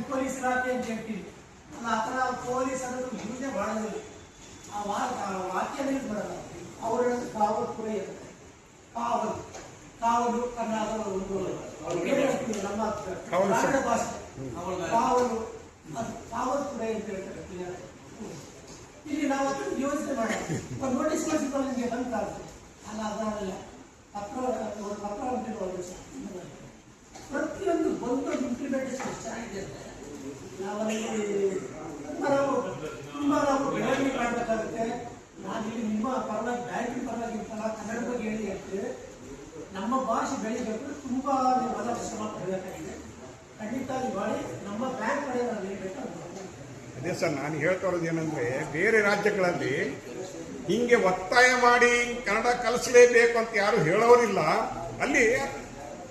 Police ಇಲಾಖೆ ಅಂತ ಹೇಳ್ತೀವಿ ಅಲ್ಲ, ಆ ಥರ ಪೊಲೀಸ್ ಅನ್ನೋದು ಯೂಸೇ ಮಾಡೋದಿಲ್ಲ. ಆ ವಾಕ್ಯನೇ ಯೂಸ್ ಮಾಡಲ್ಲ. ಅವ್ರು ಹೇಳೋದು ಕಾವಲು ಪುರ ಇರುತ್ತೆ. ಕಾವಲು ಕನ್ನಡದ ಒಂದು ಹೇಳ್ತೀವಿ ನಮ್ಮ ಕನ್ನಡ ಭಾಷೆ. ಕಾವಲು ಕಾವಲು ಪುರ ಅಂತ ಹೇಳ್ತಾರೆ. ಇಲ್ಲಿ ನಾವು ಅದನ್ನು ಯೋಚನೆ ಮಾಡೋದು. ಒಂದು ನೋಟಿಸ್ ಕಳಿಸಿದ್ರೆ ನಿಮಗೆ ಬಂದ ಅಲ್ಲ, ಅದಲ್ಲ ಪತ್ರ ಅಂತಿರೋದು ಪ್ರತಿಯೊಂದು ಬಂದು ಇಂಪ್ಲಿಮೆಂಟೇಷನ್ ಚೆನ್ನಾಗಿದೆ. ನಾವಲ್ಲಿ ತುಂಬ ನಾವು ಬೆಳವಣಿಗೆ ಮಾಡಬೇಕಾಗುತ್ತೆ. ನಾನಿಲ್ಲಿ ನಿಮ್ಮ ಪರವಾಗಿ ಬ್ಯಾಂಕಿನ ಪರವಾಗಿ ಇರ್ತಲ್ಲ, ಕನ್ನಡ ಬಗ್ಗೆ ಹೇಳಿ ಹೇಳ್ತೀವಿ. ನಮ್ಮ ಭಾಷೆ ಬೆಳಿಬೇಕು, ತುಂಬ ನೀವು ಹೊಸ ಶ್ರಮ ಪಡಬೇಕಾಗಿದೆ. ಖಂಡಿತವಾಗಿ ಮಾಡಿ ನಮ್ಮ ಬ್ಯಾಂಕ್ ಕಡೆ ನಾವು ಹೇಳ್ಬೇಕು. ಅದೇ ಸರ್, ನಾನು ಹೇಳ್ತಾ ಇರೋದು ಏನಂದ್ರೆ, ಬೇರೆ ರಾಜ್ಯಗಳಲ್ಲಿ ಹಿಂಗೆ ಒತ್ತಾಯ ಮಾಡಿ ಕನ್ನಡ ಕಲಿಸಲೇಬೇಕು ಅಂತ ಯಾರು ಹೇಳೋರಿಲ್ಲ. ಅಲ್ಲಿ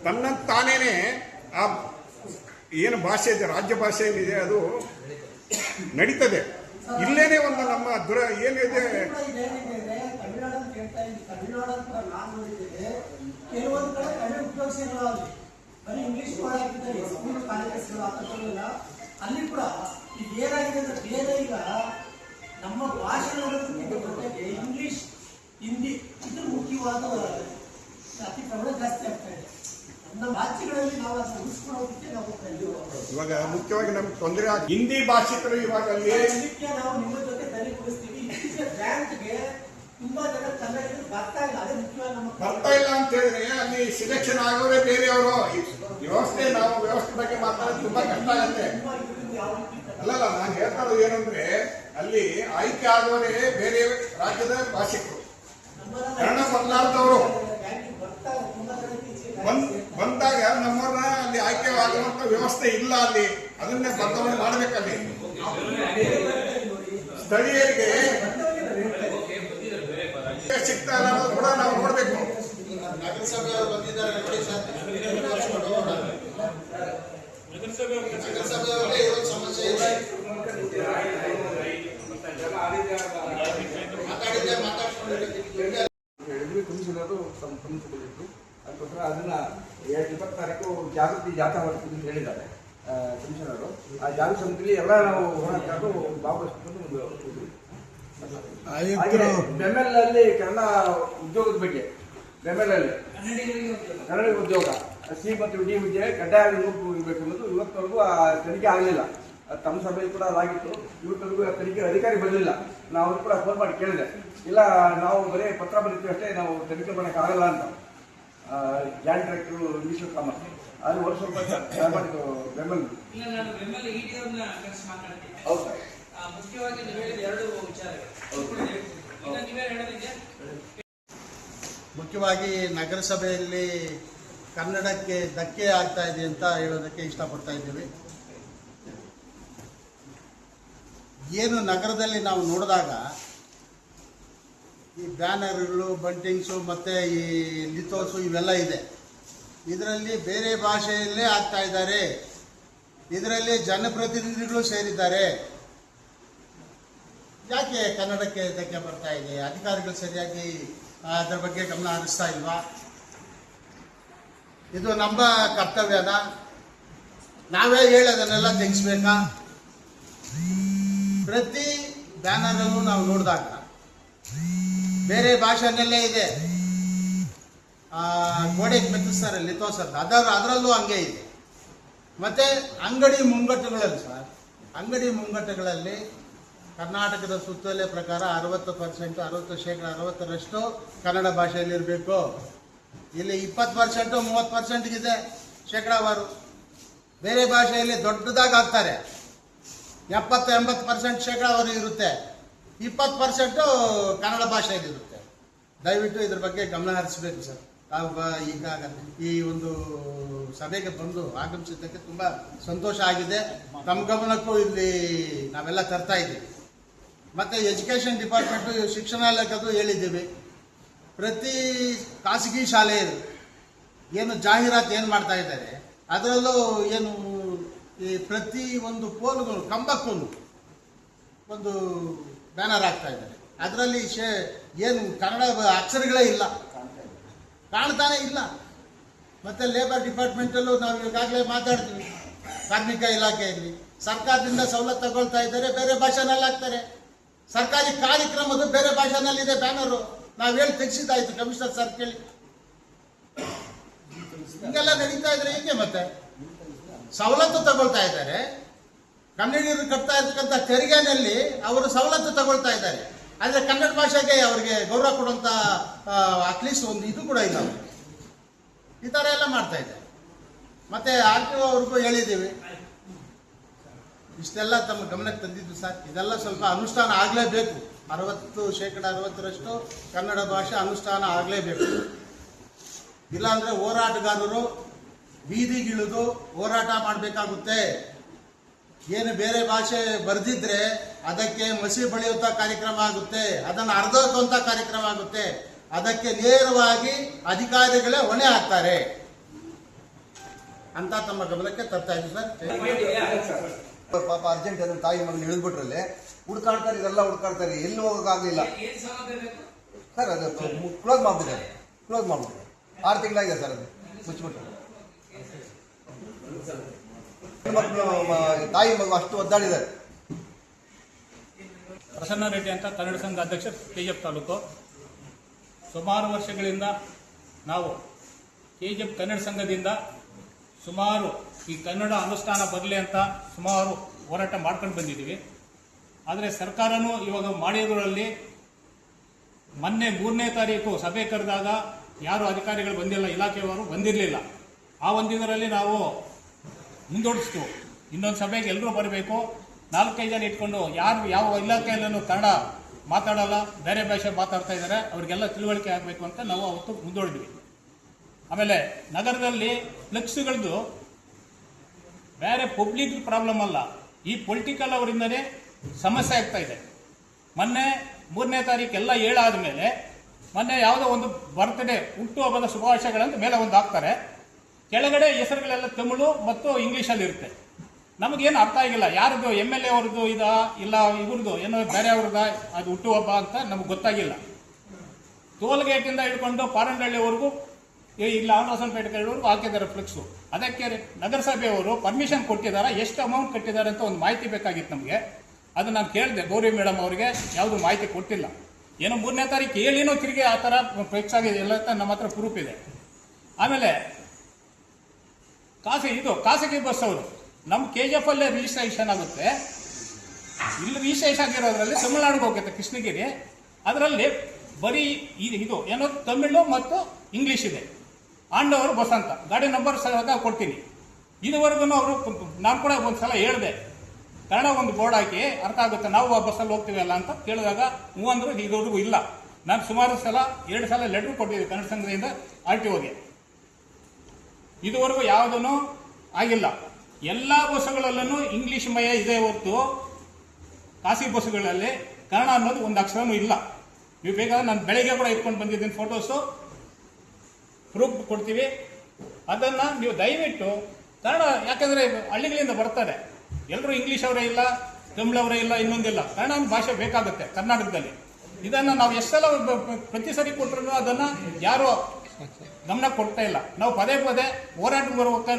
ತನ್ನ ತಾನೇನೆ ಆ ಏನು ಭಾಷೆ ಇದೆ, ರಾಜ್ಯ ಭಾಷೆ ಏನಿದೆ ಅದು ನಡೀತದೆ. ಇಲ್ಲೇನೆ ಒಂದು ನಮ್ಮ ಏನಿದೆ ಕೆಲವೊಂದು ಕಡೆ ಕನ್ನಡ ಉಪಯೋಗಿಸಿಲ್ಲ, ಬರೀ ಇಂಗ್ಲಿಷ್ ಮಾಡಾಕಿದ್ದಾರೆ. ಸ್ಕೂಲ್ ಕಾಲೇಜಸ್ಗಳು ಅಲ್ಲಿ ಕೂಡ ಈಗ ಏನಾಗಿದೆ ಅಂದ್ರೆ, ಬೇರೆ ಈಗ ನಮ್ಮ ಭಾಷೆ ಜೊತೆಗೆ ಇಂಗ್ಲಿಷ್, ಹಿಂದಿ ಇದು ಮುಖ್ಯವಾದ ಅತಿ ಪ್ರಮಾಣ ಜಾಸ್ತಿ ಆಗ್ತಾ ಇದೆ. ನಮ್ಮ ರಾಜ್ಯಗಳಲ್ಲಿ ನಾವು ಅದನ್ನು ಉಳಿಸ್ಕೊಳ್ಳೋದಕ್ಕೆ ನಾವು ಹೋಗ್ತಾ ಇದ್ದೀವಿ. ಇವಾಗ ಮುಖ್ಯವಾಗಿ ನಮ್ಗೆ ತೊಂದರೆ ಹಿಂದಿ ಭಾಷಿಕರು ಇವಾಗ ಇದಕ್ಕೆ ನಾವು ನಿಮ್ಮ ಜೊತೆ ತಲೆಗೊಳಿಸ್ತೀವಿ. ಇತ್ತೀಚೆಗೆ ಬ್ಯಾಂಕ್ಗೆ ತುಂಬಾ ಜನ ಕನ್ನಡಿಗರು ಬರ್ತಾ ಇಲ್ಲ. ಅದೇ ಮುಖ್ಯವಾಗಿ ನಮ್ಮ ಬರ್ತಾ ಇಲ್ಲ ಅಂತ ಹೇಳಿದ್ರೆ ಅಲ್ಲಿ ಸಿಲೆಕ್ಷನ್ ಆಗೋರೇ ಬೇರೆಯವರು. ವ್ಯವಸ್ಥೆ ಬಗ್ಗೆ ಮಾತಾಡೋದು ತುಂಬಾ ಕಷ್ಟ ಆಗುತ್ತೆ. ಅಲ್ಲಲ್ಲ, ನಾನು ಹೇಳ್ತಾ ಇರೋದು ಏನಂದ್ರೆ, ಅಲ್ಲಿ ಆಯ್ಕೆ ಆಗೋರೇ ಬೇರೆ ರಾಜ್ಯದ ಭಾಷಿಕರು, ಕನ್ನಡ ಬದಲಾದವರು ಬಂದಾಗ ನಮ್ಮನ್ನ ಅಲ್ಲಿ ಆಯ್ಕೆ ಆಗುವಂತ ವ್ಯವಸ್ಥೆ ಇಲ್ಲ. ಅಲ್ಲಿ ಅದನ್ನೇ ಬದಲಾವಣೆ ಮಾಡಬೇಕಲ್ಲಿ. ಸ್ಥಳೀಯರಿಗೆ ಸಿಗ್ತಾ ಇಲ್ಲ ಅನ್ನೋದು ಕೂಡ ನಾವು ನೋಡ್ಬೇಕು. ನಗರಸಭೆಯವರು ಬಂದಿದ್ದಾರೆ ನೋಡಿ ಸರ್, ನಗರಸಭೆಯವರಿಗೆ ಇವತ್ತು ಸಮಸ್ಯೆ ಇದೆ. ಕಮಿಷನರು ಗಮನಿಸಬೇಕು. ಅದಕ್ಕೋಸ್ಕರ ಅದನ್ನ 20 ತಾರೀಕು ಜಾಗೃತಿ ಜಾಥಾ ಹೊರಟಿದೆ ಅಂತ ಹೇಳಿದ್ದಾರೆ ಕಮಿಷನರು. ಆ ಜಾಗೃತಿ ಸಮಿತಿಯಲ್ಲಿ ಎಲ್ಲ ನಾವು ಹೋರಾಟಗಾರರು ಭಾಗವಹಿಸಿಕೊಂಡು ಬೆಮ್ಮೆಲ್ ಅಲ್ಲಿ ಕನ್ನಡ ಉದ್ಯೋಗದ ಬಗ್ಗೆ, ಬೆಮ್ಮೆಲ್ ಅಲ್ಲಿ ಕನ್ನಡ ಉದ್ಯೋಗ ಸಿ ಮತ್ತು ಡಿ ಹುದ್ದೆ ಕಡ್ಡಾಯ ಇರಬೇಕು ಅನ್ನೋದು ಇವತ್ತವರೆಗೂ ಆ ತನಿಖೆ ಆಗಲಿಲ್ಲ. ತಮ್ಮ ಸಭೆಯಲ್ಲಿ ಕೂಡ ಅದಾಗಿತ್ತು. ಇವತ್ತವರೆಗೂ ತನಿಖೆ ಅಧಿಕಾರಿ ಬರಲಿಲ್ಲ. ನಾವು ಕೂಡ ಫೋನ್ ಮಾಡಿ ಕೇಳಿದೆ, ಇಲ್ಲ ನಾವು ಬರೀ ಪತ್ರ ಬರೀತೀವಿ ಅಷ್ಟೇ, ನಾವು ತನಿಖೆ ಮಾಡೋಕ್ಕಾಗಲ್ಲ ಅಂತ. ಜಾಯಿಂಟ್ ಡೈರೆಕ್ಟರ್ ಈಶ್ವರ್ ಕಾಮತ್ ಅದು ವರ್ಷ ಸ್ವಲ್ಪ ಮಾಡಿದ್ದು ಬೆಂಬಲ. ಹೌದು ಸರ್, ಮುಖ್ಯವಾಗಿ ನೀವು ಹೇಳಿದ ಎರಡು ವಿಚಾರಗಳು. ಮುಖ್ಯವಾಗಿ ನಗರಸಭೆಯಲ್ಲಿ ಕನ್ನಡಕ್ಕೆ ಧಕ್ಕೆ ಆಗ್ತಾ ಇದೆ ಅಂತ ಹೇಳೋದಕ್ಕೆ ಇಷ್ಟಪಡ್ತಾ ಇದ್ದೀವಿ. ಏನು ನಗರದಲ್ಲಿ ನಾವು ನೋಡಿದಾಗ ಈ ಬ್ಯಾನರ್ಗಳು, ಬಂಟಿಂಗ್ಸು ಮತ್ತು ಈ ಲಿಥೋಸು ಇವೆಲ್ಲ ಇದೆ. ಇದರಲ್ಲಿ ಬೇರೆ ಭಾಷೆಯಲ್ಲೇ ಆಗ್ತಾ ಇದ್ದಾರೆ. ಇದರಲ್ಲಿ ಜನಪ್ರತಿನಿಧಿಗಳು ಸೇರಿದ್ದಾರೆ. ಯಾಕೆ ಕನ್ನಡಕ್ಕೆ ಧಕ್ಕೆ ಬರ್ತಾ ಇದೆ? ಅಧಿಕಾರಿಗಳು ಸರಿಯಾಗಿ ಅದರ ಬಗ್ಗೆ ಗಮನ ಹರಿಸ್ತಾ ಇಲ್ವಾ? ಇದು ನಮ್ಮ ಕರ್ತವ್ಯನ ನಾವೇ ಹೇಳಿ ಅದನ್ನೆಲ್ಲ ತೆಗಿಸ್ಬೇಕಾ? ಪ್ರತಿ ಬ್ಯಾನರಲ್ಲೂ ನಾವು ನೋಡಿದಾಗ ಬೇರೆ ಭಾಷೆನಲ್ಲೇ ಇದೆ. ಗೋಡೆಗೆ ಮೆತ್ತಿಸ್ತಾರೆ ಲಿಥೋಸ್ ಅಂತ, ಅದರಲ್ಲೂ ಹಂಗೆ ಇದೆ. ಮತ್ತು ಅಂಗಡಿ ಮುಂಗಟ್ಟುಗಳಲ್ಲಿ ಸರ್, ಅಂಗಡಿ ಮುಂಗಟ್ಟುಗಳಲ್ಲಿ ಕರ್ನಾಟಕದ ಸುತ್ತೋಲೆ ಪ್ರಕಾರ 60% 60% ಕನ್ನಡ ಭಾಷೆಯಲ್ಲಿ ಇರಬೇಕು. ಇಲ್ಲಿ 20% 30% ಇದೆ ಶೇಕಡಾವಾರು. ಬೇರೆ ಭಾಷೆಯಲ್ಲಿ ದೊಡ್ಡದಾಗಿ ಹಾಕ್ತಾರೆ, 70-80% ಶೇಕಡಾವಾರು ಇರುತ್ತೆ, 20% ಕನ್ನಡ ಭಾಷೆಯಲ್ಲಿ ಇರುತ್ತೆ. ದಯವಿಟ್ಟು ಇದ್ರ ಬಗ್ಗೆ ಗಮನ ಹರಿಸಬೇಕು ಸರ್. ಈಗ ಈ ಒಂದು ಸಭೆಗೆ ಬಂದು ಆಗಮಿಸಿದ್ದಕ್ಕೆ ತುಂಬ ಸಂತೋಷ ಆಗಿದೆ. ತಮ್ಮ ಗಮನಕ್ಕೂ ಇಲ್ಲಿ ನಾವೆಲ್ಲ ತರ್ತಾ ಇದ್ದೀವಿ. ಮತ್ತು ಎಜುಕೇಷನ್ ಡಿಪಾರ್ಟ್ಮೆಂಟು, ಶಿಕ್ಷಣ ಇಲಾಖೆದು ಹೇಳಿದ್ದೀವಿ. ಪ್ರತಿ ಖಾಸಗಿ ಶಾಲೆಯರು ಏನು ಜಾಹೀರಾತು ಏನು ಮಾಡ್ತಾ ಇದ್ದಾರೆ, ಅದರಲ್ಲೂ ಏನು ಈ ಪ್ರತಿ ಒಂದು ಪೋಲ್ಗಳು ಕಂಬಕ್ಕೂ ಒಂದು ಬ್ಯಾನರ್ ಹಾಕ್ತಾ ಇದ್ದಾರೆ. ಅದರಲ್ಲಿ ಏನು ಕನ್ನಡ ಅಕ್ಷರಗಳೇ ಇಲ್ಲ, ಕಾಣ್ತಾನೆ ಇಲ್ಲ. ಮತ್ತು ಲೇಬರ್ ಡಿಪಾರ್ಟ್ಮೆಂಟಲ್ಲೂ ನಾವು ಈಗಾಗಲೇ ಮಾತಾಡ್ತೀವಿ, ಕಾರ್ಮಿಕ ಇಲಾಖೆಯಲ್ಲಿ ಸರ್ಕಾರದಿಂದ ಸವಲತ್ತು ತಗೊಳ್ತಾ ಇದ್ದಾರೆ, ಬೇರೆ ಭಾಷೆನಲ್ಲಿ ಹಾಕ್ತಾರೆ. ಸರ್ಕಾರಿ ಕಾರ್ಯಕ್ರಮದ ಬೇರೆ ಭಾಷೆನಲ್ಲಿದೆ ಬ್ಯಾನರು. ನಾವು ಹೇಳಿ ತೆಗೆಸಿದ್ದಾಯ್ತು ಕಮಿಷನರ್ ಸರ್ ಕೇಳಿ. ಹಿಂಗೆಲ್ಲ ನಡೀತಾ ಇದ್ರೆ ಹೇಗೆ? ಮತ್ತೆ ಸವಲತ್ತು ತಗೊಳ್ತಾ ಇದ್ದಾರೆ, ಕನ್ನಡಿಗರು ಕಟ್ತಾ ಇರ್ತಕ್ಕಂಥ ತೆರಿಗೆನಲ್ಲಿ ಅವರು ಸವಲತ್ತು ತಗೊಳ್ತಾ ಇದ್ದಾರೆ. ಆದರೆ ಕನ್ನಡ ಭಾಷೆಗೆ ಅವರಿಗೆ ಗೌರವ ಕೊಡುವಂಥ ಅಟ್ಲೀಸ್ಟ್ ಒಂದು ಇದು ಕೂಡ ಇಲ್ಲ. ಈ ಥರ ಎಲ್ಲ ಮಾಡ್ತಾ ಇದ್ದಾರೆ. ಮತ್ತೆ RTO ಅವ್ರಿಗೂ ಹೇಳಿದ್ದೀವಿ, ಇಷ್ಟೆಲ್ಲ ತಮ್ಮ ಗಮನಕ್ಕೆ ತಂದಿದ್ದು ಸರ್, ಇದೆಲ್ಲ ಸ್ವಲ್ಪ ಅನುಷ್ಠಾನ ಆಗಲೇಬೇಕು. 60% ಕನ್ನಡ ಭಾಷೆ ಅನುಷ್ಠಾನ ಆಗಲೇಬೇಕು. ಇಲ್ಲಾಂದರೆ ಹೋರಾಟಗಾರರು ಬೀದಿಗಿಳಿದು ಹೋರಾಟ ಮಾಡಬೇಕಾಗುತ್ತೆ. ಏನು ಬೇರೆ ಭಾಷೆ ಬರೆದಿದ್ರೆ ಅದಕ್ಕೆ ಮಸಿ ಬಳಿಯುವಂಥ ಕಾರ್ಯಕ್ರಮ ಆಗುತ್ತೆ, ಅದನ್ನು ಅರ್ಧೋಕ್ಕುವಂಥ ಕಾರ್ಯಕ್ರಮ ಆಗುತ್ತೆ. ಅದಕ್ಕೆ ನೇರವಾಗಿ ಅಧಿಕಾರಿಗಳೇ ಹೊಣೆ ಹಾಕ್ತಾರೆ ಅಂತ ತಮ್ಮ ಗಮನಕ್ಕೆ ತರ್ತಾ ಇದ್ದೀವಿ ಸರ್. ಪಾಪ ಅರ್ಜೆಂಟ್ ಅಂದ್ರೆ ತಾಯಿ ಮಗನ ಇಳಿದ್ಬಿಟ್ರಲ್ಲಿ ಹುಡ್ಕಾಡ್ತಾರೆ, ಇದೆಲ್ಲ ಹುಡ್ಕಾಡ್ತಾರೆ, ಎಲ್ಲಿ ಹೋಗೋಕ್ಕಾಗಲಿಲ್ಲ ಸರ್. ಅದು ಕ್ಲೋಸ್ ಮಾಡ್ಬಿಟ್ಟಿದ್ದಾರೆ, 6 ತಿಂಗಳಾಗಿದೆ ಸರ್. ಅದು ಮುಚ್ಚಿಬಿಟ್ಟು ಮಕ್ಕಳು ತಾಯಿ ಮಗು ಅಷ್ಟು ಒದ್ದಾಡಿದ್ದಾರೆ. ಪ್ರಸನ್ನ ರೆಡ್ಡಿ ಅಂತ ಕನ್ನಡ ಸಂಘ ಅಧ್ಯಕ್ಷ KGF ತಾಲೂಕು. ಸುಮಾರು ವರ್ಷಗಳಿಂದ ನಾವು KGF ಕನ್ನಡ ಸಂಘದಿಂದ ಸುಮಾರು ಈ ಕನ್ನಡ ಅನುಷ್ಠಾನ ಬರಲಿ ಅಂತ ಸುಮಾರು ಹೋರಾಟ ಮಾಡ್ಕೊಂಡು ಬಂದಿದ್ದೀವಿ. ಆದರೆ ಸರ್ಕಾರನೂ ಇವಾಗ ಮಾಡಿರೋದ್ರಲ್ಲಿ ಮೊನ್ನೆ 3ನೇ ತಾರೀಕು ಸಭೆ ಕರೆದಾಗ ಯಾರು ಅಧಿಕಾರಿಗಳು ಬಂದಿಲ್ಲ, ಇಲಾಖೆಯವರು ಬಂದಿರಲಿಲ್ಲ. ಆ ಒಂದಿನರಲ್ಲಿ ನಾವು ಮುಂದೂಡಿಸ್ತು, ಇನ್ನೊಂದು ಸಭೆಗೆ ಎಲ್ಲರೂ ಬರಬೇಕು, 4-5 ಜನ ಇಟ್ಕೊಂಡು ಯಾರು ಯಾವ ಇಲಾಖೆಯಲ್ಲೂ ಕನ್ನಡ ಮಾತಾಡಲ್ಲ, ಬೇರೆ ಭಾಷೆ ಮಾತಾಡ್ತಾ ಇದ್ದಾರೆ, ಅವ್ರಿಗೆಲ್ಲ ತಿಳುವಳಿಕೆ ಆಗಬೇಕು ಅಂತ ನಾವು ಅವತ್ತು ಮುಂದೂಡಿದ್ವಿ. ಆಮೇಲೆ ನಗರದಲ್ಲಿ ಫ್ಲೆಕ್ಸ್ಗಳದ್ದು ಬೇರೆ ಪಬ್ಲಿಕ್ ಪ್ರಾಬ್ಲಮ್ ಅಲ್ಲ, ಈ ಪೊಲಿಟಿಕಲ್ ಅವರಿಂದನೇ ಸಮಸ್ಯೆ ಆಗ್ತಾ ಇದೆ. ಮೊನ್ನೆ 3ನೇ ತಾರೀಕು ಎಲ್ಲ ಹೇಳಾದ ಮೇಲೆ ಮೊನ್ನೆ ಯಾವುದೋ ಒಂದು ಬರ್ತ್ಡೇ ಹುಟ್ಟುಹಬ್ಬದ ಶುಭಾಶಯಗಳಂತ ಮೇಲೆ ಒಂದು ಹಾಕ್ತಾರೆ, ಕೆಳಗಡೆ ಹೆಸರುಗಳೆಲ್ಲ ತಮಿಳು ಮತ್ತು ಇಂಗ್ಲೀಷಲ್ಲಿ ಇರುತ್ತೆ. ನಮಗೇನು ಅರ್ಥ ಆಗಿಲ್ಲ, ಯಾರದು MLA ಅವ್ರದ್ದು ಇದಾ ಇಲ್ಲ ಇವ್ರದ್ದು ಏನೋ ಬೇರೆ ಅವ್ರದ ಅದು ಹುಟ್ಟುಹಬ್ಬ ಅಂತ ನಮ್ಗೆ ಗೊತ್ತಾಗಿಲ್ಲ. ಟೋಲ್ಗೇಟಿಂದ ಹಿಡ್ಕೊಂಡು ಪಾರಂಡಳ್ಳಿವರೆಗೂ ಇಲ್ಲ ಆಂಧ್ರಸಂಪೇಟೆವರೆಗೂ ಹಾಕಿದ್ದಾರೆ ಫ್ಲೆಕ್ಸು. ಅದಕ್ಕೆ ನಗರಸಭೆಯವರು ಪರ್ಮಿಷನ್ ಕೊಟ್ಟಿದ್ದಾರೆ, ಎಷ್ಟು ಅಮೌಂಟ್ ಕಟ್ಟಿದ್ದಾರೆ ಅಂತ ಒಂದು ಮಾಹಿತಿ ಬೇಕಾಗಿತ್ತು ನಮಗೆ. ಅದು ನಾನು ಕೇಳಿದೆ ಗೌರಿ ಮೇಡಮ್ ಅವರಿಗೆ, ಯಾವುದು ಮಾಹಿತಿ ಕೊಟ್ಟಿಲ್ಲ. ಏನೋ 3ನೇ ತಾರೀಕು ಹೇಳಿನೋ ತಿರುಗಿ ಆ ಥರ ಫ್ಲೆಕ್ಸ್ ಆಗಿದೆ ಎಲ್ಲ ನಮ್ಮ ಹತ್ರ ಪ್ರೂಫ್ ಇದೆ. ಆಮೇಲೆ ಖಾಸಗಿ ಬಸ್ ಅವರು ನಮ್ಮ KGF ಅಲ್ಲೇ ರಿಜಿಸ್ಟ್ರೇಷನ್ ಆಗುತ್ತೆ, ಇಲ್ಲಿ ರಿಜಿಸ್ಟ್ರೇಷನ್ ಆಗಿರೋದ್ರಲ್ಲಿ ತಮಿಳ್ನಾಡಿಗೆ ಹೋಗುತ್ತೆ ಕೃಷ್ಣಗಿರಿ. ಅದರಲ್ಲಿ ಬರೀ ಇದು ಏನೋ ತಮಿಳು ಮತ್ತು ಇಂಗ್ಲೀಷ್ ಇದೆ. ಆಂಡವರು ಬಸ್ ಅಂತ ಗಾಡಿ ನಂಬರ್ ಸಹ ಕೊಡ್ತೀನಿ. ಇದುವರೆಗೂ ಅವರು, ನಾನು ಕೂಡ ಒಂದು ಸಲ ಹೇಳಿದೆ, ಕನ್ನಡ ಒಂದು ಬೋರ್ಡ್ ಹಾಕಿ ಅರ್ಥ ಆಗುತ್ತೆ, ನಾವು ಆ ಬಸ್ಸಲ್ಲಿ ಹೋಗ್ತೀವಲ್ಲ ಅಂತ ಕೇಳಿದಾಗ ಹ್ಞೂ ಅಂದರು. ಇದುವರೆಗೂ ಇಲ್ಲ. ನಾನು ಸುಮಾರು ಸಲ 2 ಸಲ ಲೆಟ್ರ್ ಕೊಟ್ಟಿದ್ದೆ ಕನ್ನಡ ಸಂಘದಿಂದ RTOಗೆ, ಇದುವರೆಗೂ ಯಾವುದೂ ಆಗಿಲ್ಲ. ಎಲ್ಲ ಬಸ್ಸುಗಳಲ್ಲೂ ಇಂಗ್ಲೀಷ್ ಮಯ ಇದೆ ಹೊರತು ಖಾಸಗಿ ಬಸ್ಸುಗಳಲ್ಲಿ ಕನ್ನಡ ಅನ್ನೋದು ಒಂದು ಅಕ್ಷರನೂ ಇಲ್ಲ. ನೀವು ಬೇಕಾದ್ರೆ ನಾನು ಬೆಳಗ್ಗೆ ಕೂಡ ಇಟ್ಕೊಂಡು ಬಂದಿದ್ದೀನಿ ಫೋಟೋಸು, ಪ್ರೂಫ್ ಕೊಡ್ತೀವಿ. ಅದನ್ನು ನೀವು ದಯವಿಟ್ಟು ಕನ್ನಡ, ಯಾಕಂದರೆ ಹಳ್ಳಿಗಳಿಂದ ಬರ್ತಾರೆ, ಎಲ್ಲರೂ ಇಂಗ್ಲೀಷ್ ಅವರೇ ಇಲ್ಲ, ತಮಿಳವರೇ ಇಲ್ಲ, ಇನ್ನೊಂದಿಲ್ಲ, ಕನ್ನಡ ಭಾಷೆ ಬೇಕಾಗುತ್ತೆ ಕರ್ನಾಟಕದಲ್ಲಿ. ಇದನ್ನು ನಾವು ಎಷ್ಟೆಲ್ಲ ಪ್ರತಿ ಸರಿ ಕೊಟ್ಟರು ಅದನ್ನು ಯಾರು ಗಮನ ಕೊಡ್ತಾ ಇಲ್ಲ. ನಾವು ಪದೇ ಹೋರಾಟ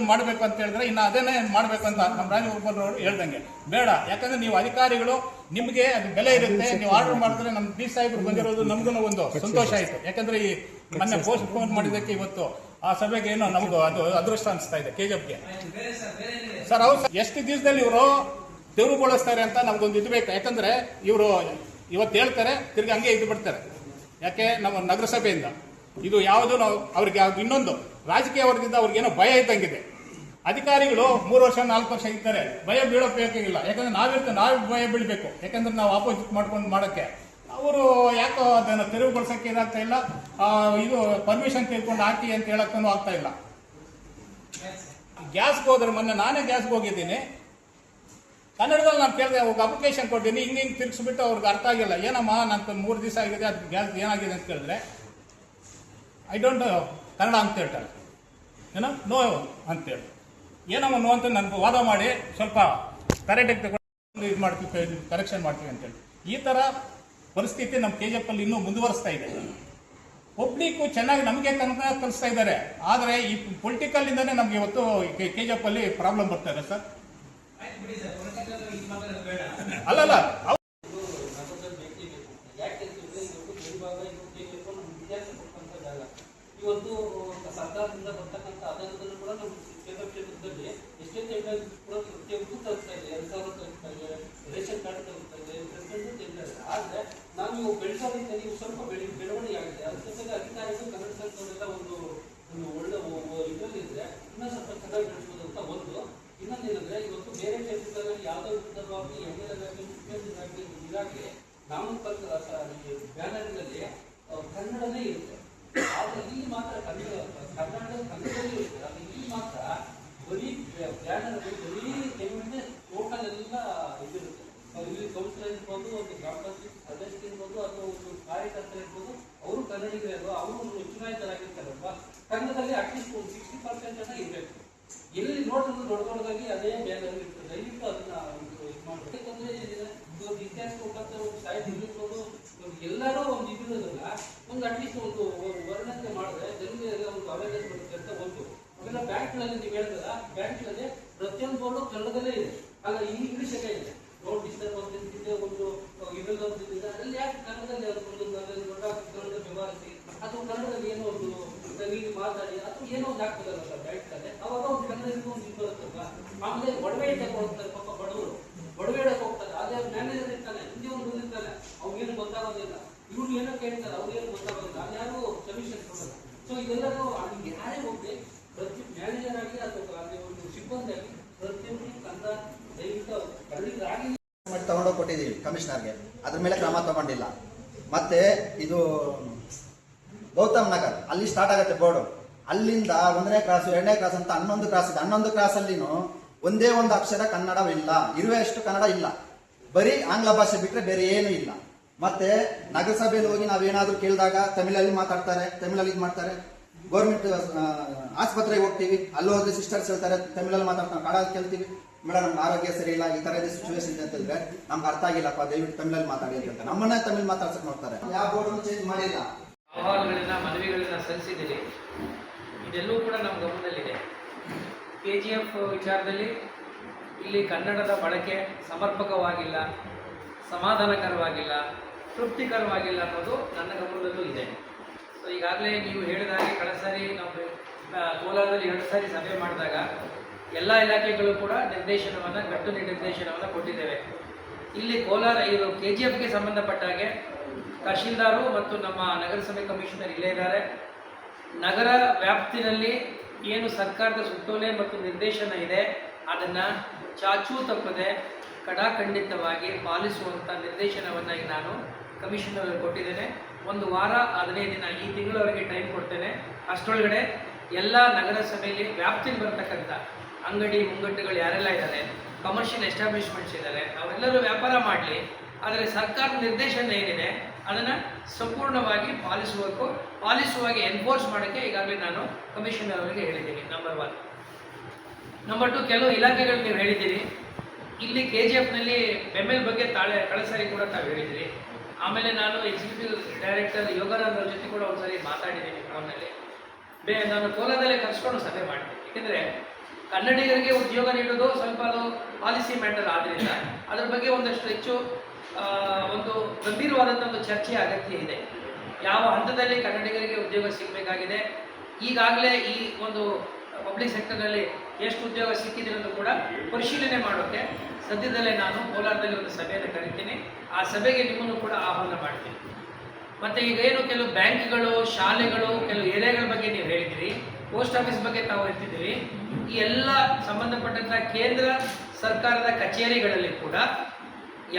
ಮಾಡಬೇಕು ಅಂತ ಹೇಳಿದ್ರೆ ಇನ್ನು ಅದನ್ನೇ ಮಾಡಬೇಕು ಅಂತ ನಮ್ಮ ರಾಜಗೋಪಾಲ್ ಅವರು ಹೇಳ್ದಂಗೆ ಬೇಡ. ಯಾಕಂದ್ರೆ ನೀವು ಅಧಿಕಾರಿಗಳು, ನಿಮಗೆ ಅದು ಬೆಲೆ ಇರುತ್ತೆ, ನೀವು ಆರ್ಡರ್ ಮಾಡಿದ್ರೆ ನಮ್ಮ ಡಿ ಸಾಹೇಬರು ಬಂದಿರೋದು ನಮಗೂ ಒಂದು ಸಂತೋಷ ಆಯಿತು. ಯಾಕಂದ್ರೆ ಈ ಮೊನ್ನೆ ಪೋಸ್ಟ್ ಫೋನ್ ಮಾಡಿದ್ದಕ್ಕೆ ಇವತ್ತು ಆ ಸಭೆಗೆ ಏನೋ ನಮಗೂ ಅದು ಅದೃಷ್ಟ ಅನಿಸ್ತಾ ಇದೆ KGFಗೆ. ಸರ್ ಅವ್ರು ಎಷ್ಟು ದಿವಸದಲ್ಲಿ ಇವರು ತೆರವುಗೊಳಿಸ್ತಾರೆ ಅಂತ ನಮಗೊಂದು ಇದು ಬೇಕು. ಯಾಕಂದ್ರೆ ಇವರು ಇವತ್ತು ಹೇಳ್ತಾರೆ, ತಿರ್ಗಿ ಹಂಗೆ ಇದು ಬಿಡ್ತಾರೆ. ಯಾಕೆ ನಮ್ಮ ನಗರಸಭೆಯಿಂದ ಇದು ಯಾವುದು ನಾವು ಅವ್ರಿಗೆ ಇನ್ನೊಂದು ರಾಜಕೀಯ ವರ್ಗದಿಂದ ಅವ್ರಿಗೇನೋ ಭಯ ಇದ್ದಂಗಿದೆ. ಅಧಿಕಾರಿಗಳು 3 ವರ್ಷ 4 ವರ್ಷ ಇರ್ತಾರೆ, ಭಯ ಬೀಳೋಕೆ ಬೇಕಾಗಿಲ್ಲ. ಯಾಕಂದ್ರೆ ನಾವೇ ಭಯ ಬೀಳಬೇಕು. ಯಾಕಂದ್ರೆ ನಾವು ಆಪೋಸಿಟ್ ಮಾಡ್ಕೊಂಡು ಮಾಡೋಕ್ಕೆ ಅವರು ಯಾಕೋ ಅದನ್ನು ತೆರವುಗೊಳಿಸೋಕ್ಕೆ ಇದಾಗ್ತಾ ಇಲ್ಲ. ಇದು ಪರ್ಮಿಷನ್ ತಿಳ್ಕೊಂಡು ಹಾಕಿ ಅಂತ ಹೇಳಕ್ಕೂ ಆಗ್ತಾ ಇಲ್ಲ. ಗ್ಯಾಸ್ಗೆ ಹೋದ್ರೆ ಮೊನ್ನೆ ನಾನೇ ಗ್ಯಾಸ್ಗೆ ಹೋಗಿದ್ದೀನಿ, ಕನ್ನಡದಲ್ಲಿ ನಾನು ಕೇಳಿದೆ, ಅವ್ರಿಗೆ ಅಪ್ಲಿಕೇಶನ್ ಕೊಟ್ಟಿದ್ದೀನಿ, ಹಿಂಗೆ ತಿರ್ಗಿಸ್ಬಿಟ್ಟು ಅವ್ರಿಗೆ ಅರ್ಥ ಆಗಿಲ್ಲ. ಏನಮ್ಮ ನಾನು 3 ದಿವಸ ಆಗಿದೆ, ಅದು ಗ್ಯಾಸ್ ಏನಾಗಿದೆ ಅಂತ ಕೇಳಿದ್ರೆ ಐ ಡೋಂಟ್ ಕನ್ನಡ ಅಂತ ಹೇಳ್ತಾರೆ. ಏನೋ ನೋ ಅಂತೇಳಿ, ಏನಮ್ಮ ನೋ ಅಂತ ನನಗೆ ವಾದ ಮಾಡಿ ಸ್ವಲ್ಪ ಕರೆಕ್ಟಾಗಿ ತಗೊಂಡು ಇದು ಮಾಡ್ತೀವಿ, ಕರೆಕ್ಷನ್ ಮಾಡ್ತೀವಿ ಅಂತೇಳಿ. ಈ ಥರ ಪರಿಸ್ಥಿತಿ ನಮ್ಮ KGF ಅಲ್ಲಿ ಇನ್ನೂ ಮುಂದುವರಿಸ್ತಾ ಇದೆ. ಪಬ್ಲಿಕ್ ಚೆನ್ನಾಗಿ ನಮಗೆ ಕನ್ನಡ ಕಲಿಸ್ತಾ ಇದ್ದಾರೆ. ಆದರೆ ಈ ಪೊಲಿಟಿಕಲ್ ಇಂದಾನೆ ನಮ್ಗೆ ಇವತ್ತು KGF ಅಲ್ಲಿ ಪ್ರಾಬ್ಲಮ್ ಬರ್ತಾ ಇದೆ ಸರ್. ಆಯ್ತು ಬಿಡಿ ಸರ್, ಪೊಲಿಟಿಕಲ್ ಇದು ಮಾತಾಡೋದು ಬೇಡ. ಅಲ್ಲಲ್ಲ ಯಾಕೆಂತಂದ್ರೆ ಇವತ್ತು ಗಡಿಭಾಗ KGF ವಿದ್ಯಾರ್ಥಿ ಕೊಟ್ಟಂತ ಜಾಗ. ಇವತ್ತು ಸರ್ಕಾರದಿಂದ ಬರ್ತಕ್ಕಂಥ ಆದಾಯದನ್ನು ಕೂಡ ನಾವು ಕೇಂದ್ರ ಕ್ಷೇತ್ರದಲ್ಲಿ ಎಷ್ಟೊಂದು ಕೂಡ ಪ್ರತಿಯೊಂದು ತಲುಪ್ತಾ ಇದೆ. 2000 ತಲುಪ್ತಾ ಇದೆ, ರೇಷನ್ ಕಾರ್ಡ್ ತಲುಪ್ತಾ ಇದೆ, ಪ್ರತಿಯೊಂದು ತೆಗ್ತಾ ಇದೆ. ಆದರೆ ನಾವು ಇವು ಬೆಳೆಸೋದ್ರಿಂದ ನೀವು ಸ್ವಲ್ಪ ಬೆಳವಣಿಗೆ ಆಗಿದೆ. ಅದ್ರ ಜೊತೆಗೆ ಅಧಿಕಾರಿಗಳು ಕನ್ನಡ ಸಂಘದವರೆಲ್ಲ ಒಂದು ಒಳ್ಳೆ ಇದರಲ್ಲಿದ್ರೆ ಇನ್ನೂ ಸ್ವಲ್ಪ ಚೆನ್ನಾಗಿ ಬೆಳೆಸ್ಬೋದು ಅಂತ ಒಂದು. ಇನ್ನೊಂದೇನೆಂದ್ರೆ ಇವತ್ತು ಬೇರೆ ಕ್ಷೇತ್ರಗಳಲ್ಲಿ ಯಾವುದೇ ವಿಧವಾಗಿ ಎಣ್ಣೆಲಾಗಲಿ ಇದಾಗಲಿ ನಾಮಫಲಕ ಬ್ಯಾನರ್ಗಳಲ್ಲಿ ಕನ್ನಡನೇ ಇರುತ್ತೆ. ಆದರೆ ಇಲ್ಲಿ ಮಾತ್ರ ಕನ್ನಡದಲ್ಲಿ ಇರುತ್ತೆ. ಆದರೆ ಇಲ್ಲಿ ಮಾತ್ರ ಬರೀ ಬ್ಯಾನರ್ ಬರೀ ತೆಂಗಿನ ಟೋಟಲ್ ಎಲ್ಲ ಇದಿರುತ್ತೆ. ಇಲ್ಲಿ ಕೌನ್ಸಿಲರ್ ಇರ್ಬೋದು, ಒಂದು ಗ್ರಾಮ ಪಂಚಾಯತ್ ಸದಸ್ಯ ಇರ್ಬೋದು, ಅಥವಾ ಒಂದು ಕಾರ್ಯಕರ್ತರ ಇರ್ಬೋದು, ಅವರು ಕನ್ನಡಿಗರು, ಅವರು ಚುನಾಯಿತರಾಗಿರ್ತಾರಲ್ವಾ, ಕನ್ನಡದಲ್ಲಿ ಅಟ್ಲೀಸ್ಟ್ ಒಂದು 60% ಇರಬೇಕು. ಎಲ್ಲಿ ನೋಡಿದ್ರು ದೊಡ್ಡದಾಗಿ ಅದೇ ಬ್ಯಾನರ್ ಇರ್ತದೆ. ದಯವಿಟ್ಟು ಅದನ್ನ ಇದು ಮಾಡಬೇಕು. ಯಾಕಂದ್ರೆ ಇದು ಇತಿಹಾಸ ಕೊಟ್ಟಂತ ಒಂದು ಸಾಹಿತ್ಯ ಇರ್ಬೋದು, ಎಲ್ಲರೂ ಒಂದು ಇದಿರೋದಲ್ಲ, ಒಂದು ಅಟ್ಲೀಸ್ಟ್ ಒಂದು ವರ್ಣನೆ ಮಾಡಿದ್ರೆ ಜನರಿಗೆ ಒಂದು ಅವೇರ್ನೆಸ್ ಬರುತ್ತೆ ಅಂತ ಒಂದು. ಆಮೇಲೆ ಬ್ಯಾಂಕ್ಗಳಲ್ಲಿ ನೀವು ಹೇಳಿದ್ರೆ ಬ್ಯಾಂಕ್ಗಳಲ್ಲಿ ಪ್ರತಿಯೊಂದು ಬೋರ್ಡು ಕನ್ನಡದಲ್ಲೇ ಇದೆ. ಆಗ ಇಂಗ್ಲೀಷ್ ಇದೆ. ರೋಡ್ ಡಿಸ್ಟರ್ಬೆನ್ಸ್ ಇದೆ, ಒಂದು ಇದರಲ್ಲಿ ಅದರಲ್ಲಿ ಯಾಕೆ ಕನ್ನಡದಲ್ಲಿ ಒಂದು ಕನ್ನಡ ವ್ಯವಹರಿಸಿ ಅಥವಾ ಕನ್ನಡದಲ್ಲಿ ಏನೋ ಒಂದು ನೀವು ಮಾತಾಡಿ ಅಥವಾ ಏನೋ ಒಂದು ಆಗ್ತದಲ್ಲ ಸರ್ ಬ್ಯಾಂಕ್ನಲ್ಲಿ, ಅವಾಗ ಒಂದು ಕನ್ನಡದಲ್ಲಿ ಒಂದು ಇದು ಬರುತ್ತಲ್ವ. ಆಮೇಲೆ ಒಡವೆ ಇಟ್ಟಕ್ಕೆ ಹೋಗ್ತಾರೆ ಪಾಪ ಬಡವರು, ಒಡವೆ ಇಡಕ್ಕೆ ಹೋಗ್ತಾರೆ. ಅದೇ ಮ್ಯಾನೇಜರ್ ಇರ್ತಾನೆ, ಹಿಂದೆ ಒಂದು ಇರ್ತಾನೆ, ಅವ್ನಿಗೇನು ಗೊತ್ತಾಗೋದಿಲ್ಲ. ಇವ್ರು ಏನೋ ಕೇಳ್ತಾರೆ, ಅವ್ರಿಗೇನು ಗೊತ್ತಾಗೋದಿಲ್ಲ. ಅದ್ಯಾರು ಸೊಲ್ಯೂಷನ್ ಕೊಡಲ್ಲ. ಸೊ ಇದೆಲ್ಲರೂ ಅಲ್ಲಿ ಯಾರೇ ಹೋಗಿ ಪ್ರತಿ ಮ್ಯಾನೇಜರ್ ಆಗಿ ಅಥವಾ ಅಲ್ಲಿ ಒಂದು ಸಿಬ್ಬಂದಿ ಆಗಿ ಪ್ರತಿಯೊಬ್ಬರು ಕನ್ನಡ ದಯವಿಟ್ಟು ಕನ್ನಡಿಗರಾಗಿ ತಗೊಂಡೋಗಿ ಕೊಟ್ಟಿದ್ದೀವಿ ಕಮಿಷನರ್ಗೆ. ಅದ್ರ ಮೇಲೆ ಕ್ರಮ ತಗೊಂಡಿಲ್ಲ. ಮತ್ತೆ ಇದು ಗೌತಮ್ ನಗರ್ ಅಲ್ಲಿ ಸ್ಟಾರ್ಟ್ ಆಗುತ್ತೆ ಬೋರ್ಡು. ಅಲ್ಲಿಂದ 1ನೇ ಕ್ರಾಸು 2ನೇ ಕ್ರಾಸ್ ಅಂತ 11 ಕ್ರಾಸ್ ಇದೆ. 11 ಕ್ರಾಸಲ್ಲಿನೂ ಒಂದೇ ಒಂದು ಅಕ್ಷರ ಕನ್ನಡವಿಲ್ಲ. ಇರುವಷ್ಟು ಕನ್ನಡ ಇಲ್ಲ. ಬರೀ ಆಂಗ್ಲ ಭಾಷೆ ಬಿಟ್ಟರೆ ಬೇರೆ ಏನೂ ಇಲ್ಲ. ಮತ್ತೆ ನಗರಸಭೆಯಲ್ಲಿ ಹೋಗಿ ನಾವೇನಾದ್ರೂ ಕೇಳಿದಾಗ ತಮಿಳಲ್ಲಿ ಮಾತಾಡ್ತಾರೆ, ತಮಿಳಲ್ಲಿ ಇದು ಮಾಡ್ತಾರೆ. ಗೌರ್ಮೆಂಟ್ ಆಸ್ಪತ್ರೆಗೆ ಹೋಗ್ತೀವಿ, ಅಲ್ಲಿ ಹೋದ್ರೆ ಸಿಸ್ಟರ್ಸ್ ಹೇಳ್ತಾರೆ ತಮಿಳಲ್ಲಿ ಮಾತಾಡ್ತಾರೆ. ಕನ್ನಡ ಕೇಳ್ತೀವಿ, ಮೇಡಮ್ ನಮ್ಗೆ ಆರೋಗ್ಯ ಸರಿ ಇಲ್ಲ, ಈ ತರ ಇದೆ ಸಿಚುವೇಶನ್ ಇದೆ ಅಂತಂದ್ರೆ ನಮ್ಗೆ ಅರ್ಥ ಆಗಿಲ್ಲಪ್ಪ, ದಯವಿಟ್ಟು ತಮಿಳಲ್ಲಿ ಮಾತಾಡಿ ಅಂತ ನಮ್ಮನ್ನೇ ತಮಿಳ್ ಮಾತಾಡ್ಸಕ್ ನೋಡ್ತಾರೆ. ಯಾವ ಬೋರ್ಡ್ ಚೇಂಜ್ ಮಾಡಿಲ್ಲ. ಅಹವಾಲುಗಳನ್ನ ಮನವಿಗಳನ್ನ ಸಲ್ಲಿಸಿದ್ದೀರಿ. ಇದೆಲ್ಲವೂ ಕೂಡ ನಮ್ಮ ಗಮನದಲ್ಲಿದೆ. KGF ವಿಚಾರದಲ್ಲಿ ಇಲ್ಲಿ ಕನ್ನಡದ ಬಳಕೆ ಸಮರ್ಪಕವಾಗಿಲ್ಲ, ಸಮಾಧಾನಕರವಾಗಿಲ್ಲ, ತೃಪ್ತಿಕರವಾಗಿಲ್ಲ ಅನ್ನೋದು ನನ್ನ ಗಮನದಲ್ಲೂ ಇದೆ. ಸೊ ಈಗಾಗಲೇ ನೀವು ಹೇಳಿದ ಹಾಗೆ ಕಳೆದ ಸಾರಿ ನಾವು ಕೋಲಾರದಲ್ಲಿ 2 ಸಾರಿ ಸಭೆ ಮಾಡಿದಾಗ ಎಲ್ಲ ಇಲಾಖೆಗಳು ಕೂಡ ನಿರ್ದೇಶನವನ್ನು, ಕಟ್ಟುನಿಟ್ಟಿನ ನಿರ್ದೇಶನವನ್ನು ಕೊಟ್ಟಿದ್ದೇವೆ. ಇಲ್ಲಿ ಕೋಲಾರ ಇದು KGFಗೆ ಸಂಬಂಧಪಟ್ಟ ಹಾಗೆ ತಹಶೀಲ್ದಾರು ಮತ್ತು ನಮ್ಮ ನಗರಸಭೆ ಕಮಿಷನರ್ ಇಲ್ಲೇ ಇದ್ದಾರೆ. ನಗರ ವ್ಯಾಪ್ತಿನಲ್ಲಿ ಏನು ಸರ್ಕಾರದ ಸುತ್ತೋಲೆ ಮತ್ತು ನಿರ್ದೇಶನ ಇದೆ ಅದನ್ನು ಚಾಚೂ ತಪ್ಪದೆ ಕಡಾಖಂಡಿತವಾಗಿ ಪಾಲಿಸುವಂಥ ನಿರ್ದೇಶನವನ್ನು ಈಗ ನಾನು ಕಮಿಷನರ್ ಕೊಟ್ಟಿದ್ದೇನೆ. 1 ವಾರ 15 ದಿನ ಈ ತಿಂಗಳವರೆಗೆ ಟೈಮ್ ಕೊಡ್ತೇನೆ. ಅಷ್ಟರೊಳಗಡೆ ಎಲ್ಲ ನಗರಸಭೆಯಲ್ಲಿ ವ್ಯಾಪ್ತಿಗೆ ಬರ್ತಕ್ಕಂಥ ಅಂಗಡಿ ಮುಂಗಟ್ಟುಗಳು ಯಾರೆಲ್ಲ ಇದ್ದಾರೆ, ಕಮರ್ಷಿಯಲ್ ಎಸ್ಟಾಬ್ಲಿಷ್ಮೆಂಟ್ಸ್ ಇದ್ದಾರೆ, ಅವರೆಲ್ಲರೂ ವ್ಯಾಪಾರ ಮಾಡಲಿ. ಆದರೆ ಸರ್ಕಾರದ ನಿರ್ದೇಶನ ಏನಿದೆ ಅದನ್ನು ಸಂಪೂರ್ಣವಾಗಿ ಪಾಲಿಸುವಾಗೆ ಎನ್ಫೋರ್ಸ್ ಮಾಡೋಕ್ಕೆ ಈಗಾಗಲೇ ನಾನು ಕಮಿಷನರ್ ಅವರಿಗೆ ಹೇಳಿದ್ದೀನಿ. ನಂಬರ್ 1. ನಂಬರ್ 2, ಕೆಲವು ಇಲಾಖೆಗಳು ನೀವು ಹೇಳಿದ್ದೀರಿ. ಇಲ್ಲಿ KGFನಲ್ಲಿ ಬೆಂಬಲ ಬಗ್ಗೆ ಕಳೆದ ಸಾರಿ ಕೂಡ ತಾವು ಹೇಳಿದ್ದೀರಿ. ಆಮೇಲೆ ನಾನು ಎಕ್ಸಿಕ್ಯೂಟಿವ್ ಡೈರೆಕ್ಟರ್ ಯೋಗಾನಂದ್ ಅವ್ರ ಜೊತೆ ಕೂಡ ಒಂದ್ಸರಿ ಮಾತಾಡಿದ್ದೀನಿ ಫೋನಲ್ಲಿ. ನಾನು ಕೋಲಾರದಲ್ಲೇ ಕರೆಸ್ಕೊಂಡು ಸಭೆ ಮಾಡ್ತೀನಿ. ಏಕೆಂದರೆ ಕನ್ನಡಿಗರಿಗೆ ಉದ್ಯೋಗ ನೀಡೋದು ಸ್ವಲ್ಪ ಅದು ಪಾಲಿಸಿ ಮ್ಯಾಟರ್ ಆದ್ದರಿಂದ ಅದ್ರ ಬಗ್ಗೆ ಒಂದಷ್ಟು ಹೆಚ್ಚು ಒಂದು ಗಂಭೀರವಾದಂಥ ಒಂದು ಚರ್ಚೆ ಅಗತ್ಯ ಇದೆ. ಯಾವ ಹಂತದಲ್ಲಿ ಕನ್ನಡಿಗರಿಗೆ ಉದ್ಯೋಗ ಸಿಗಬೇಕಾಗಿದೆ, ಈಗಾಗಲೇ ಈ ಒಂದು ಪಬ್ಲಿಕ್ ಸೆಕ್ಟರ್ನಲ್ಲಿ ಎಷ್ಟು ಉದ್ಯೋಗ ಸಿಕ್ಕಿದೆ ಅನ್ನೋದು ಕೂಡ ಪರಿಶೀಲನೆ ಮಾಡೋಕ್ಕೆ ಸದ್ಯದಲ್ಲೇ ನಾನು ಕೋಲಾರದಲ್ಲಿ ಒಂದು ಸಭೆಯನ್ನು ಕರಿತೀನಿ. ಆ ಸಭೆಗೆ ನಿಮ್ಮನ್ನು ಕೂಡ ಆಹ್ವಾನ ಮಾಡ್ತೀನಿ. ಮತ್ತು ಈಗ ಏನು ಕೆಲವು ಬ್ಯಾಂಕ್ಗಳು, ಶಾಲೆಗಳು, ಕೆಲವು ಏರಿಯಾಗಳ ಬಗ್ಗೆ ನೀವು ಹೇಳಿದ್ದೀರಿ, ಪೋಸ್ಟ್ ಆಫೀಸ್ ಬಗ್ಗೆ ತಾವು ಹೇಳ್ತಿದ್ದೀರಿ. ಈ ಎಲ್ಲ ಸಂಬಂಧಪಟ್ಟಂಥ ಕೇಂದ್ರ ಸರ್ಕಾರದ ಕಚೇರಿಗಳಲ್ಲಿ ಕೂಡ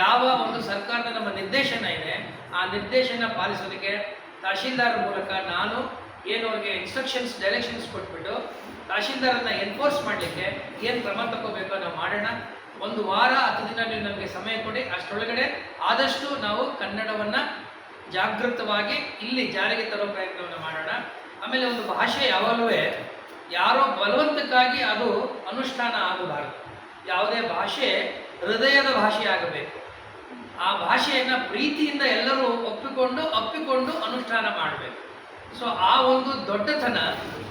ಯಾವ ಒಂದು ಸರ್ಕಾರದ ನಮ್ಮ ನಿರ್ದೇಶನ ಇದೆ ಆ ನಿರ್ದೇಶನ ಪಾಲಿಸೋದಕ್ಕೆ ತಹಶೀಲ್ದಾರ್ ಮೂಲಕ ನಾನು ಏನು ಅವ್ರಿಗೆ ಇನ್ಸ್ಟ್ರಕ್ಷನ್ಸ್, ಡೈರೆಕ್ಷನ್ಸ್ ಕೊಟ್ಬಿಟ್ಟು ತಹಶೀಲ್ದಾರನ್ನು ಎನ್ಫೋರ್ಸ್ ಮಾಡಲಿಕ್ಕೆ ಏನು ಕ್ರಮ ತಗೋಬೇಕೋ ನಾವು ಮಾಡೋಣ. 1 ವಾರ 10 ದಿನ ನೀವು ನಮಗೆ ಸಮಯ ಕೊಡಿ. ಅಷ್ಟರೊಳಗಡೆ ಆದಷ್ಟು ನಾವು ಕನ್ನಡವನ್ನು ಜಾಗೃತವಾಗಿ ಇಲ್ಲಿ ಜಾರಿಗೆ ತರೋ ಪ್ರಯತ್ನವನ್ನು ಮಾಡೋಣ. ಆಮೇಲೆ ಒಂದು ಭಾಷೆ ಯಾವಾಗಲೂ ಯಾರೋ ಬಲವಂತಕ್ಕಾಗಿ ಅದು ಅನುಷ್ಠಾನ ಆಗಬಾರದು. ಯಾವುದೇ ಭಾಷೆ ಹೃದಯದ ಭಾಷೆ ಆಗಬೇಕು. ಆ ಭಾಷೆಯನ್ನು ಪ್ರೀತಿಯಿಂದ ಎಲ್ಲರೂ ಒಪ್ಪಿಕೊಂಡು ಅನುಷ್ಠಾನ ಮಾಡಬೇಕು. ಸೊ ಆ ಒಂದು ದೊಡ್ಡತನ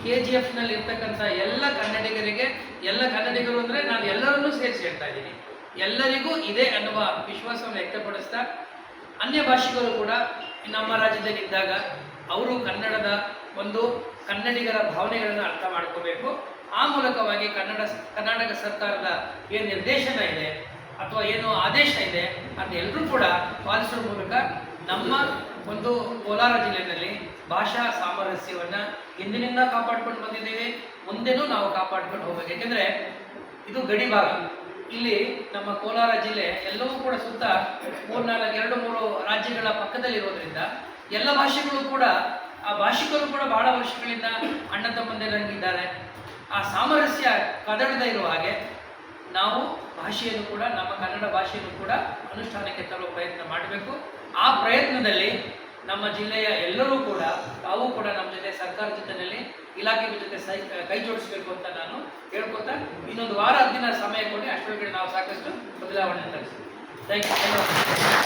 KGF ನಲ್ಲಿ ಇರ್ತಕ್ಕಂಥ ಎಲ್ಲ ಕನ್ನಡಿಗರಿಗೆ, ಎಲ್ಲ ಕನ್ನಡಿಗರು ಅಂದರೆ ನಾನು ಎಲ್ಲರನ್ನೂ ಸೇರಿಸಿ ಹೇಳ್ತಾ ಇದ್ದೀನಿ, ಎಲ್ಲರಿಗೂ ಇದೆ ಅನ್ನುವ ವಿಶ್ವಾಸವನ್ನು ವ್ಯಕ್ತಪಡಿಸ್ತಾ, ಅನ್ಯ ಭಾಷಿಗರು ಕೂಡ ನಮ್ಮ ರಾಜ್ಯದಲ್ಲಿ ಇದ್ದಾಗ ಅವರು ಕನ್ನಡದ ಒಂದು ಕನ್ನಡಿಗರ ಭಾವನೆಗಳನ್ನು ಅರ್ಥ ಮಾಡ್ಕೋಬೇಕು. ಆ ಮೂಲಕವಾಗಿ ಕರ್ನಾಟಕ ಸರ್ಕಾರದ ಏನು ನಿರ್ದೇಶನ ಇದೆ ಅಥವಾ ಏನು ಆದೇಶ ಇದೆ ಅದನ್ನೆಲ್ಲರೂ ಕೂಡ ಪಾಲಿಸುವ ಮೂಲಕ ನಮ್ಮ ಒಂದು ಕೋಲಾರ ಜಿಲ್ಲೆಯಲ್ಲಿ ಭಾಷಾ ಸಾಮರಸ್ಯವನ್ನು ಹಿಂದಿನಿಂದ ಕಾಪಾಡ್ಕೊಂಡು ಬಂದಿದ್ದೇವೆ, ಮುಂದೆನೂ ನಾವು ಕಾಪಾಡ್ಕೊಂಡು ಹೋಗ್ಬೇಕು. ಯಾಕೆಂದರೆ ಇದು ಗಡಿ ಭಾಗ. ಇಲ್ಲಿ ನಮ್ಮ ಕೋಲಾರ ಜಿಲ್ಲೆ ಎಲ್ಲವೂ ಕೂಡ ಸುತ್ತ 2-3 ರಾಜ್ಯಗಳ ಪಕ್ಕದಲ್ಲಿರೋದ್ರಿಂದ ಎಲ್ಲ ಭಾಷೆಗಳು ಕೂಡ, ಆ ಭಾಷಿಕರು ಕೂಡ ಬಹಳ ವರ್ಷಗಳಿಂದ ಅಣ್ಣ ತಮ್ಮಂದಿರಂಗಿದ್ದಾರೆ. ಆ ಸಾಮರಸ್ಯ ಕದಡದೇ ಇರುವ ಹಾಗೆ ನಾವು ಭಾಷೆಯನ್ನು ಕೂಡ, ನಮ್ಮ ಕನ್ನಡ ಭಾಷೆಯನ್ನು ಕೂಡ ಅನುಷ್ಠಾನಕ್ಕೆ ತರುವ ಪ್ರಯತ್ನ ಮಾಡಬೇಕು. ಆ ಪ್ರಯತ್ನದಲ್ಲಿ ನಮ್ಮ ಜಿಲ್ಲೆಯ ಎಲ್ಲರೂ ಕೂಡ, ತಾವು ಕೂಡ ನಮ್ಮ ಜೊತೆ, ಸರ್ಕಾರ ಜೊತೆಯಲ್ಲಿ ಇಲಾಖೆಗಳ ಜೊತೆ ಕೈ ಜೋಡಿಸಬೇಕು ಅಂತ ನಾನು ಹೇಳ್ಕೊತಾ, ಇನ್ನೊಂದು ವಾರ 10 ದಿನ ಸಮಯ ಕೊಡಿ, ಅಷ್ಟರೊಳಗಡೆ ನಾವು ಸಾಕಷ್ಟು ಬದಲಾವಣೆ ತರಿಸ್ತೀವಿ. Thank you.